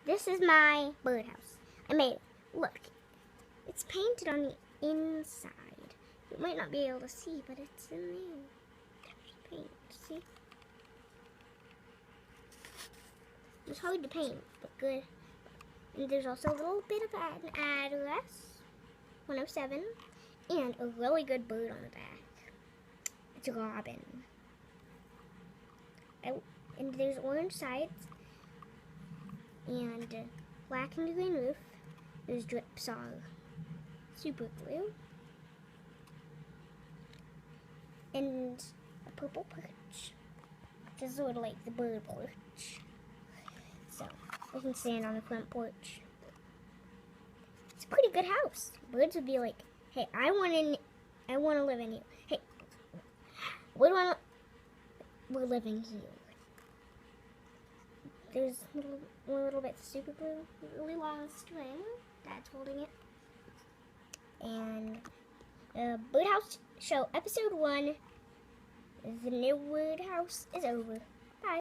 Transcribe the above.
This is my birdhouse. I made it. Look, it's painted on the inside. You might not be able to see, but it's in there. Paint, see? It's hard to paint, but good. And there's also a little bit of an address, 107, and a really good bird on the back. It's a robin. And there's orange sides, and black and green roof. There's drips are super glue, and a purple perch. This is sort of like the bird porch. So we can stand on the front porch. It's a pretty good house. Birds would be like, "Hey, I want to live in here. Hey, we're living here." There's little bits of super glue, really long string. Dad's holding it. And Birdhouse Show episode 1, the new Birdhouse is over.